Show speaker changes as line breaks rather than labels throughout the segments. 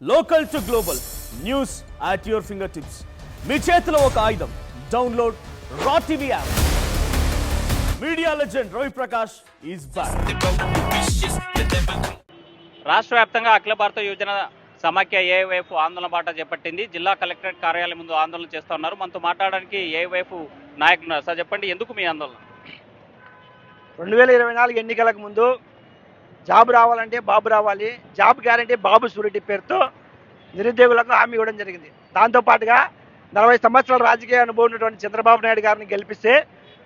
Local to global news at your fingertips. మీ చేతిలో ఒక ఆయుధం. డౌన్లోడ్ రా TV app. Media legend Ravi Prakash is back.
రాష్ట్ర వ్యాప్తంగా అఖిల భారత యువజన సమాఖ్య ఏఐవైఎఫ్ ఆందోళన బాట చేపట్టింది. జిల్లా కలెక్టరేట్ కార్యాలయం ముందు ఆందోళన చేస్తూ ఉన్నారు. మనతో మాట్లాడడానికి ఏఐవైఎఫ్ నాయకులు ఉన్నారు. సార్ చెప్పండి, ఎందుకు మీ ఆందోళన?
2024 ఎన్నికలకు ముందు జాబ్ రావాలంటే బాబు రావాలి, జాబ్ గ్యారంటీ బాబు సూరిటీ పేరుతో నిరుద్యోగులకు హామీ ఇవ్వడం జరిగింది. దాంతోపాటుగా 40 సంవత్సరాల రాజకీయ అనుభవం ఉన్నటువంటి చంద్రబాబు నాయుడు గారిని గెలిపిస్తే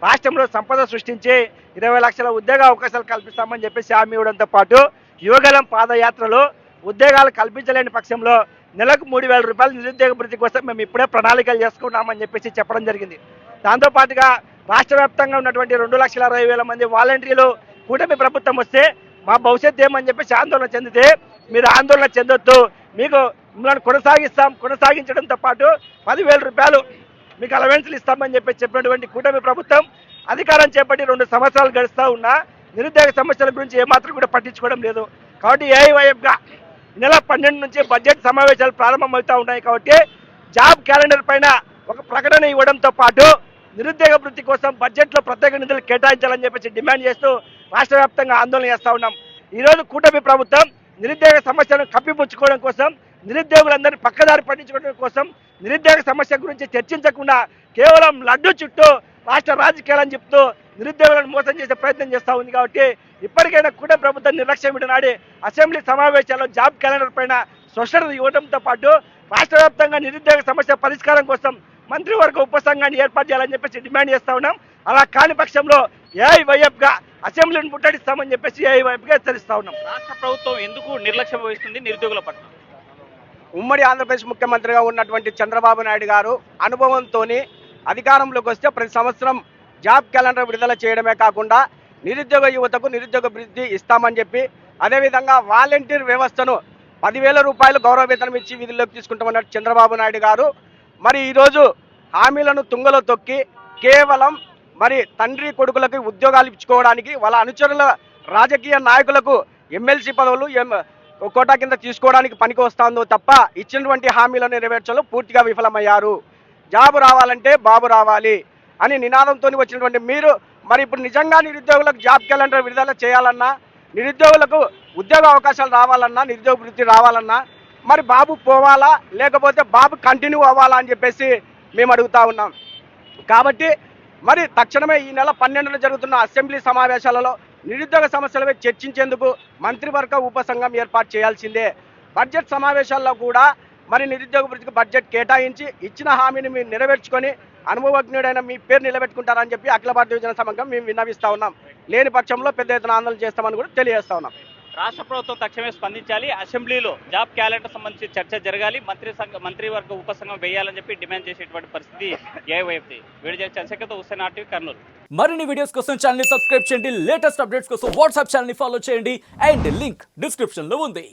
రాష్ట్రంలో సంపద సృష్టించి 20 లక్షల ఉద్యోగ అవకాశాలు కల్పిస్తామని చెప్పేసి హామీ ఇవ్వడంతో పాటు యువగలం పాదయాత్రలో ఉద్యోగాలు కల్పించలేని పక్షంలో నెలకు 3,000 రూపాయలు నిరుద్యోగ భృతి కోసం మేము ఇప్పుడే ప్రణాళికలు చేసుకున్నామని చెప్పేసి చెప్పడం జరిగింది. దాంతోపాటుగా రాష్ట్ర వ్యాప్తంగా ఉన్నటువంటి 2,60,000 మంది వాలంటీర్లు కూటమి ప్రభుత్వం వస్తే మా భవిష్యత్తు ఏమని చెప్పేసి ఆందోళన చెందితే మీరు ఆందోళన చెందొద్దు, మీకు మిమ్మల్ని కొనసాగించడంతో పాటు 10,000 రూపాయలు మీకు అలవెన్స్లు ఇస్తామని చెప్పినటువంటి కూటమి ప్రభుత్వం అధికారం చేపట్టి 2 సంవత్సరాలు గడుస్తూ ఉన్నా నిరుద్యోగ సమస్యల గురించి ఏమాత్రం కూడా పట్టించుకోవడం లేదు. కాబట్టి ఏఐవైఎఫ్గా నెల 12 నుంచి బడ్జెట్ సమావేశాలు ప్రారంభమవుతూ ఉన్నాయి. కాబట్టి జాబ్ క్యాలెండర్ పైన ఒక ప్రకటన ఇవ్వడంతో పాటు నిరుద్యోగ వృత్తి కోసం బడ్జెట్లో ప్రత్యేక నిధులు కేటాయించాలని చెప్పేసి డిమాండ్ చేస్తూ రాష్ట్ర వ్యాప్తంగా ఆందోళన చేస్తూ ఉన్నాం. ఈరోజు కూటమి ప్రభుత్వం నిరుద్యోగ సమస్యను కప్పిపుచ్చుకోవడం కోసం, నిరుద్యోగులందరినీ పక్కదారి పట్టించుకోవడం కోసం, నిరుద్యోగ సమస్య గురించి చర్చించకుండా కేవలం లడ్డు చుట్టూ రాష్ట్ర రాజకీయాలని చెప్తూ నిరుద్యోగులను మోసం చేసే ప్రయత్నం చేస్తూ ఉంది. కాబట్టి ఇప్పటికైనా కూటమి ప్రభుత్వం నిర్లక్ష్యం విడనాడి అసెంబ్లీ సమావేశాల్లో జాబ్ క్యాలెండర్ పైన స్పష్టత ఇవ్వడంతో పాటు రాష్ట్ర వ్యాప్తంగా నిరుద్యోగ సమస్య పరిష్కారం కోసం మంత్రివర్గ ఉపసంఘాన్ని ఏర్పాటు చేయాలని చెప్పేసి డిమాండ్ చేస్తూ ఉన్నాం. అలా కాని పక్షంలో ఏఐవైఎఫ్గా అసెంబ్లీని ముట్టడిస్తామని చెప్పేసి ఏఐవైఎఫ్గా హెచ్చరిస్తూ ఉన్నాం.
రాష్ట్ర ప్రభుత్వం ఎందుకు నిర్లక్ష్యం వహిస్తుంది నిరుద్యోగుల పట్ల?
ఉమ్మడి ఆంధ్రప్రదేశ్ ముఖ్యమంత్రిగా ఉన్నటువంటి చంద్రబాబు నాయుడు గారు అనుభవంతో అధికారంలోకి వస్తే ప్రతి సంవత్సరం జాబ్ క్యాలెండర్ విడుదల చేయడమే కాకుండా నిరుద్యోగ యువతకు నిరుద్యోగ వృత్తి ఇస్తామని చెప్పి, అదేవిధంగా వాలంటీర్ వ్యవస్థను 10,000 రూపాయలు గౌరవ వేతనం ఇచ్చి విధుల్లోకి తీసుకుంటామన్నట్టు చంద్రబాబు నాయుడు గారు మరి ఈరోజు హామీలను తుంగలో తొక్కి కేవలం మరి తండ్రి కొడుకులకు ఉద్యోగాలు ఇచ్చుకోవడానికి, వాళ్ళ అనుచరుల రాజకీయ నాయకులకు ఎమ్మెల్సీ పదవులు కోటా కింద తీసుకోవడానికి పనికి వస్తుందో తప్ప ఇచ్చినటువంటి హామీలను నెరవేర్చడంలో పూర్తిగా విఫలమయ్యారు. జాబు రావాలంటే బాబు రావాలి అని నినాదంతో వచ్చినటువంటి మీరు మరి ఇప్పుడు నిజంగా నిరుద్యోగులకు జాబ్ క్యాలెండర్ విడుదల చేయాలన్నా, నిరుద్యోగులకు ఉద్యోగ అవకాశాలు రావాలన్నా, నిరుద్యోగ వృత్తి రావాలన్నా మరి బాబు పోవాలా లేకపోతే బాబు కంటిన్యూ అవ్వాలా అని చెప్పేసి మేము అడుగుతా ఉన్నాం. కాబట్టి మరి తక్షణమే ఈ నెల 12న జరుగుతున్న అసెంబ్లీ సమావేశాలలో నిరుద్యోగ సమస్యలపై చర్చించేందుకు మంత్రివర్గ ఉపసంఘం ఏర్పాటు చేయాల్సిందే. బడ్జెట్ సమావేశాల్లో కూడా మరి నిరుద్యోగ వృత్తికి బడ్జెట్ కేటాయించి ఇచ్చిన హామీని మీరు నెరవేర్చుకొని అనుభవజ్ఞుడైన మీ పేరు నిలబెట్టుకుంటారని చెప్పి అఖిల భారత యువజన సమాఖ్య మేము విన్నవిస్తా ఉన్నాం. లేని పక్షంలో పెద్ద ఎత్తున ఆందోళన చేస్తామని కూడా తెలియజేస్తా ఉన్నాం.
రాష్ట్ర ప్రభుత్వం తక్షణమే స్పందించాలి. అసెంబ్లీలో జాబ్ క్యాలెండర్ సంబంధించి చర్చ జరగాలి. మంత్రివర్గ ఉపసంఘం వేయాలని చెప్పి డిమాండ్ చేసేటువంటి పరిస్థితి ఏఐవైఎఫ్ది. వీడియో చంద్రశేఖర్తో హుస్సేన్ RTV కర్నూలు.
మరిన్ని వీడియోస్ కోసం ఛానల్ ని సబ్స్క్రైబ్ చేయండి. లేటెస్ట్ అప్డేట్స్ కోసం వాట్సాప్ ఛానల్ ని ఫాలో చేయండి. అండ్ లింక్ డిస్క్రిప్షన్ లో ఉంది.